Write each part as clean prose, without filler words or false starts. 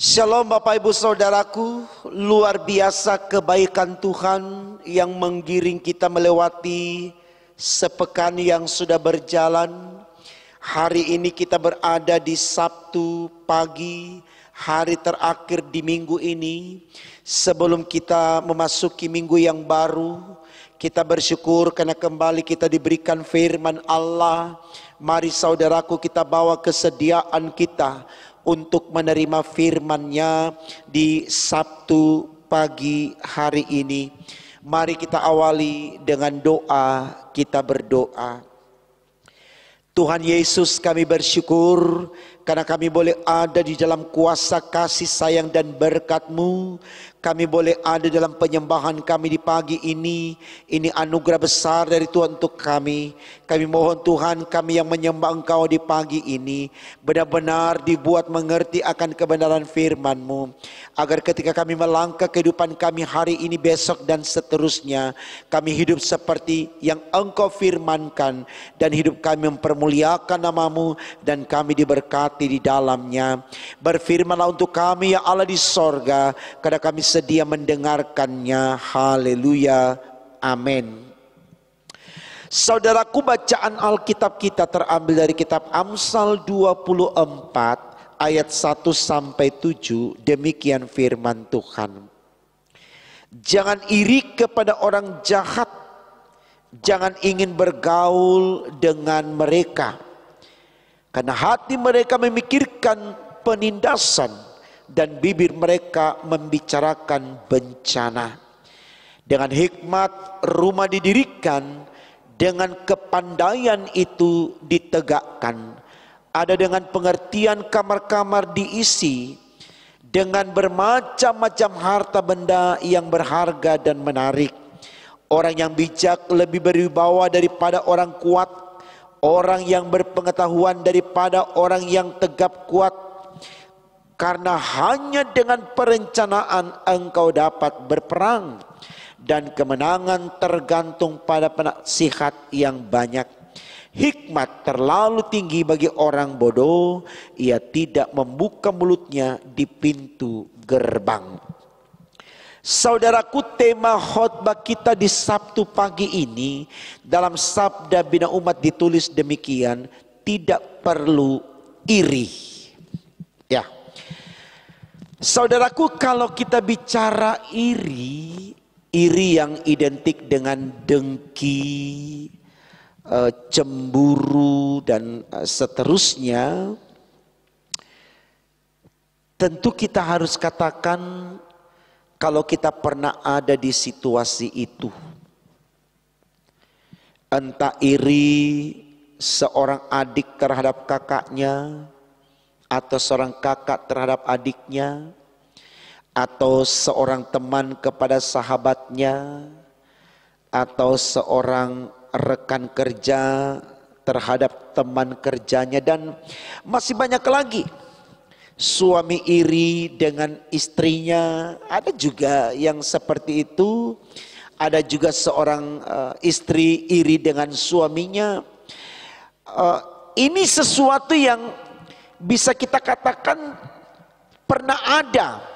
Shalom Bapak Ibu Saudaraku, luar biasa kebaikan Tuhan yang menggiring kita melewati sepekan yang sudah berjalan. Hari ini kita berada di Sabtu pagi, hari terakhir di minggu ini. Sebelum kita memasuki minggu yang baru, kita bersyukur karena kembali kita diberikan firman Allah. Mari saudaraku, kita bawa kesediaan kita untuk menerima firman-Nya di Sabtu pagi hari ini. Mari kita awali dengan doa, kita berdoa. Tuhan Yesus, kami bersyukur karena kami boleh ada di dalam kuasa kasih sayang dan berkat-Mu. Kami boleh ada dalam penyembahan kami di pagi ini. Ini anugerah besar dari Tuhan untuk kami. Kami mohon Tuhan, kami yang menyembah Engkau di pagi ini benar-benar dibuat mengerti akan kebenaran firman-Mu. Agar ketika kami melangkah kehidupan kami hari ini, besok dan seterusnya, kami hidup seperti yang Engkau firmankan. Dan hidup kami mempermuliakan nama-Mu dan kami diberkati di dalamnya. Berfirmanlah untuk kami ya Allah di sorga, karena kami sedia mendengarkannya. Haleluya, amin. Saudaraku, bacaan Alkitab kita terambil dari kitab Amsal 24 ayat 1 sampai 7. Demikian firman Tuhan. Jangan iri kepada orang jahat, jangan ingin bergaul dengan mereka, karena hati mereka memikirkan penindasan dan bibir mereka membicarakan bencana. Dengan hikmat rumah didirikan, dengan kepandaian itu ditegakkan. Ada dengan pengertian kamar-kamar diisi, dengan bermacam-macam harta benda yang berharga dan menarik. Orang yang bijak lebih berwibawa daripada orang kuat, orang yang berpengetahuan daripada orang yang tegap kuat. Karena hanya dengan perencanaan engkau dapat berperang, dan kemenangan tergantung pada penasihat yang banyak. Hikmat terlalu tinggi bagi orang bodoh, ia tidak membuka mulutnya di pintu gerbang. Saudaraku, tema khotbah kita di Sabtu pagi ini dalam Sabda Bina Umat ditulis demikian: tidak perlu iri. Ya, saudaraku, kalau kita bicara iri yang identik dengan dengki, cemburu dan seterusnya, tentu kita harus katakan kalau kita pernah ada di situasi itu. Entah iri seorang adik terhadap kakaknya, atau seorang kakak terhadap adiknya, atau seorang teman kepada sahabatnya, atau seorang rekan kerja terhadap teman kerjanya, dan masih banyak lagi. Suami iri dengan istrinya, ada juga yang seperti itu. Ada juga seorang istri iri dengan suaminya. Ini sesuatu yang bisa kita katakan pernah ada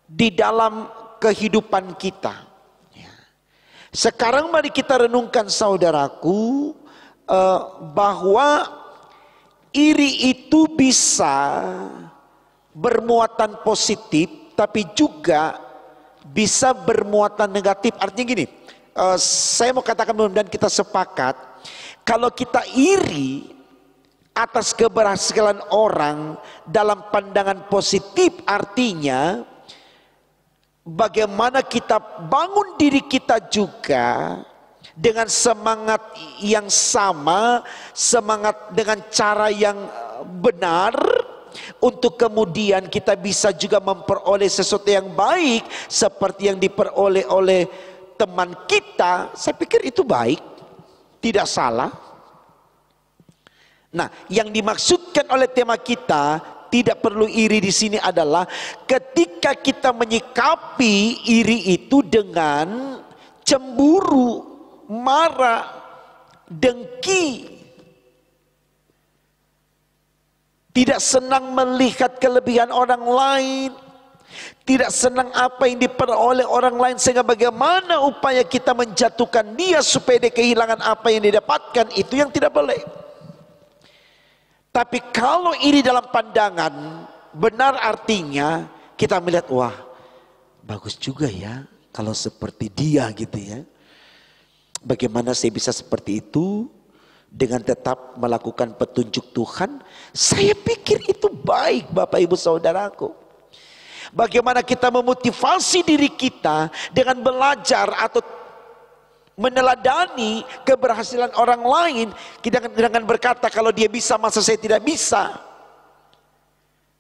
di dalam kehidupan kita. Sekarang mari kita renungkan saudaraku, bahwa iri itu bisa bermuatan positif, tapi juga bisa bermuatan negatif. Artinya gini, saya mau katakan mudah-mudahan kita sepakat, kalau kita iri atas keberhasilan orang dalam pandangan positif, artinya bagaimana kita bangun diri kita juga dengan semangat yang sama, semangat dengan cara yang benar, untuk kemudian kita bisa juga memperoleh sesuatu yang baik seperti yang diperoleh oleh teman kita. Saya pikir itu baik, tidak salah. Nah, yang dimaksudkan oleh tema kita tidak perlu iri di sini adalah ketika kita menyikapi iri itu dengan cemburu, marah, dengki, tidak senang melihat kelebihan orang lain, tidak senang apa yang diperoleh orang lain, sehingga bagaimana upaya kita menjatuhkan dia supaya dia kehilangan apa yang didapatkan, itu yang tidak boleh. Tapi kalau iri dalam pandangan, benar artinya kita melihat, wah bagus juga ya kalau seperti dia gitu ya. Bagaimana saya bisa seperti itu dengan tetap melakukan petunjuk Tuhan? Saya pikir itu baik Bapak Ibu Saudaraku. Bagaimana kita memotivasi diri kita dengan belajar atau meneladani keberhasilan orang lain, kita dengan berkata kalau dia bisa masa saya tidak bisa.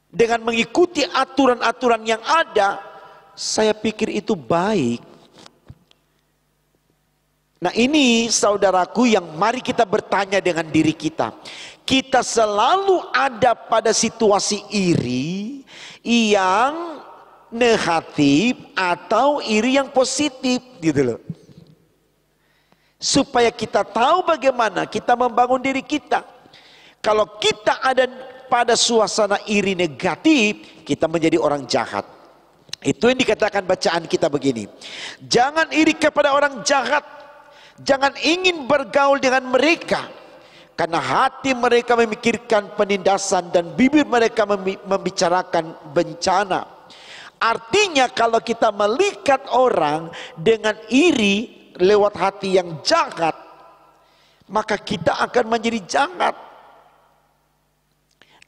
Dengan mengikuti aturan-aturan yang ada, saya pikir itu baik. Nah ini saudaraku yang mari kita bertanya dengan diri kita. Kita selalu ada pada situasi iri yang negatif atau iri yang positif gitu loh. Supaya kita tahu bagaimana kita membangun diri kita. Kalau kita ada pada suasana iri negatif, kita menjadi orang jahat. Itu yang dikatakan bacaan kita begini. Jangan iri kepada orang jahat. Jangan ingin bergaul dengan mereka, karena hati mereka memikirkan penindasan dan bibir mereka membicarakan bencana. Artinya kalau kita melihat orang dengan iri lewat hati yang jahat, maka kita akan menjadi jahat.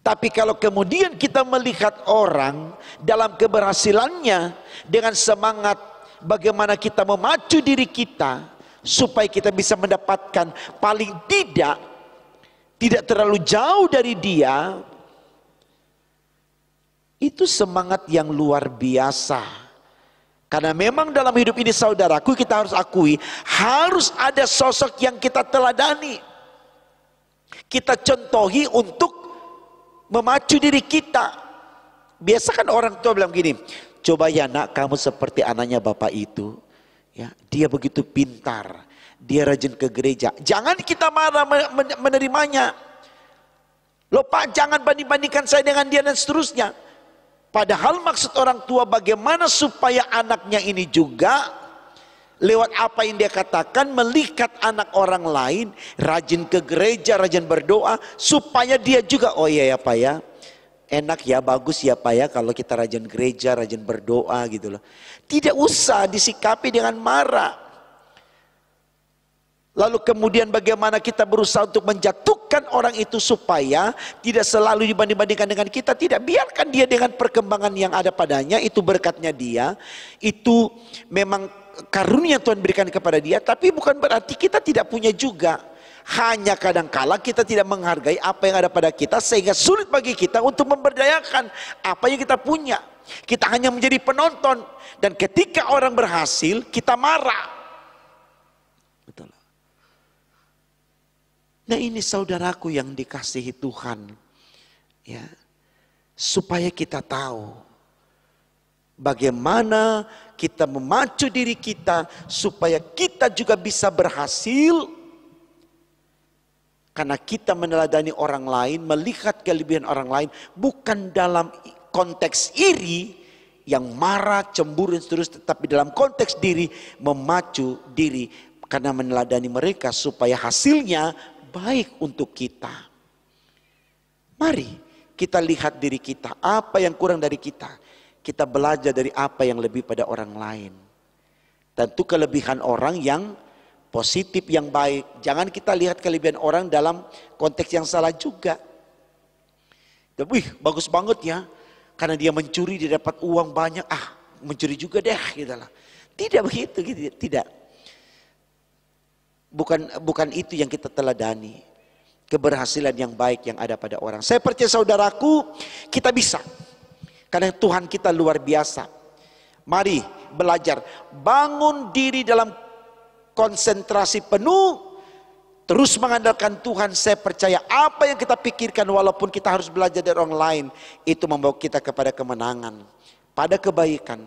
Tapi kalau kemudian kita melihat orang dalam keberhasilannya dengan semangat bagaimana kita memacu diri kita supaya kita bisa mendapatkan paling tidak terlalu jauh dari dia, itu semangat yang luar biasa. Karena memang dalam hidup ini saudaraku, kita harus akui harus ada sosok yang kita teladani, kita contohi untuk memacu diri kita. Biasa kan orang tua bilang gini, coba ya nak kamu seperti anaknya bapak itu ya, dia begitu pintar, dia rajin ke gereja. Jangan kita marah menerimanya. Loh Pak, jangan banding-bandingkan saya dengan dia dan seterusnya. Padahal maksud orang tua bagaimana supaya anaknya ini juga lewat apa yang dia katakan melihat anak orang lain rajin ke gereja, rajin berdoa, supaya dia juga, oh iya ya Pak ya, enak ya, bagus ya Pak ya kalau kita rajin gereja, rajin berdoa gitu loh. Tidak usah disikapi dengan marah. Lalu kemudian bagaimana kita berusaha untuk menjatuhkan orang itu supaya tidak selalu dibanding-bandingkan dengan kita. Tidak, biarkan dia dengan perkembangan yang ada padanya, itu berkatnya dia, itu memang karunia Tuhan berikan kepada dia. Tapi bukan berarti kita tidak punya juga. Hanya kadangkala kita tidak menghargai apa yang ada pada kita, sehingga sulit bagi kita untuk memberdayakan apa yang kita punya. Kita hanya menjadi penonton, dan ketika orang berhasil kita marah. Betul. Nah ini saudaraku yang dikasihi Tuhan, ya, supaya kita tahu bagaimana kita memacu diri kita supaya kita juga bisa berhasil. Karena kita meneladani orang lain, melihat kelebihan orang lain, bukan dalam konteks iri yang marah, cemburu dan seterusnya, tetapi dalam konteks diri memacu diri karena meneladani mereka supaya hasilnya baik untuk kita. Mari kita lihat diri kita, apa yang kurang dari kita. Kita belajar dari apa yang lebih pada orang lain. Tentu kelebihan orang yang positif, yang baik. Jangan kita lihat kelebihan orang dalam konteks yang salah juga. Wih, bagus banget ya, karena dia mencuri, dia dapat uang banyak, mencuri juga deh gitu lah. Tidak begitu, gitu. Tidak. Bukan itu yang kita teladani. Keberhasilan yang baik yang ada pada orang. Saya percaya saudaraku, kita bisa. Karena Tuhan kita luar biasa. Mari belajar, bangun diri dalam konsentrasi penuh, terus mengandalkan Tuhan. Saya percaya apa yang kita pikirkan, walaupun kita harus belajar dari orang lain, itu membawa kita kepada kemenangan, pada kebaikan.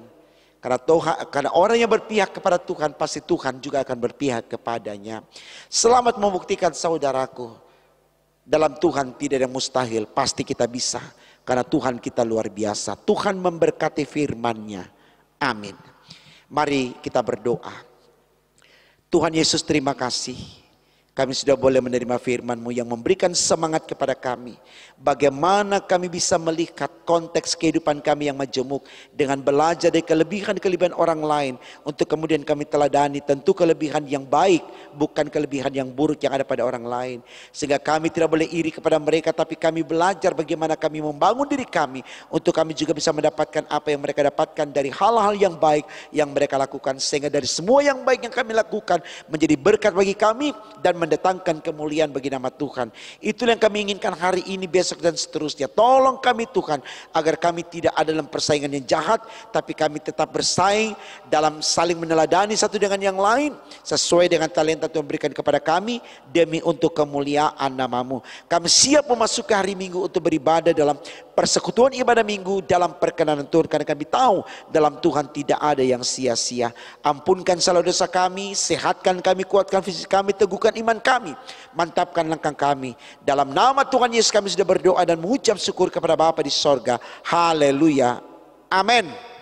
Karena orang yang berpihak kepada Tuhan, pasti Tuhan juga akan berpihak kepadanya. Selamat membuktikan saudaraku, Dalam Tuhan tidak ada yang mustahil, pasti kita bisa. Karena Tuhan kita luar biasa. Tuhan memberkati firman-Nya. Amin. Mari kita berdoa. Tuhan Yesus, terima kasih. Kami sudah boleh menerima firman-Mu yang memberikan semangat kepada kami. Bagaimana kami bisa melihat konteks kehidupan kami yang majemuk dengan belajar dari kelebihan-kelebihan orang lain untuk kemudian kami teladani tentu kelebihan yang baik, bukan kelebihan yang buruk yang ada pada orang lain. Sehingga kami tidak boleh iri kepada mereka, tapi kami belajar bagaimana kami membangun diri kami untuk kami juga bisa mendapatkan apa yang mereka dapatkan dari hal-hal yang baik yang mereka lakukan. Sehingga dari semua yang baik yang kami lakukan menjadi berkat bagi kami dan mendatangkan kemuliaan bagi nama Tuhan. Itulah yang kami inginkan hari ini, besok dan seterusnya. Tolong kami Tuhan, agar kami tidak ada dalam persaingan yang jahat, tapi kami tetap bersaing dalam saling meneladani satu dengan yang lain, sesuai dengan talenta Tuhan berikan kepada kami, demi untuk kemuliaan nama-Mu. Kami siap memasuki hari Minggu untuk beribadah dalam persekutuan ibadah minggu dalam perkenanan Tuhan, karena kami tahu dalam Tuhan tidak ada yang sia-sia. Ampunkan salah dosa kami, sehatkan kami, kuatkan fisik kami, teguhkan iman kami, mantapkan langkah kami. Dalam nama Tuhan Yesus kami sudah berdoa dan mengucap syukur kepada Bapa di sorga. Haleluya. Amin.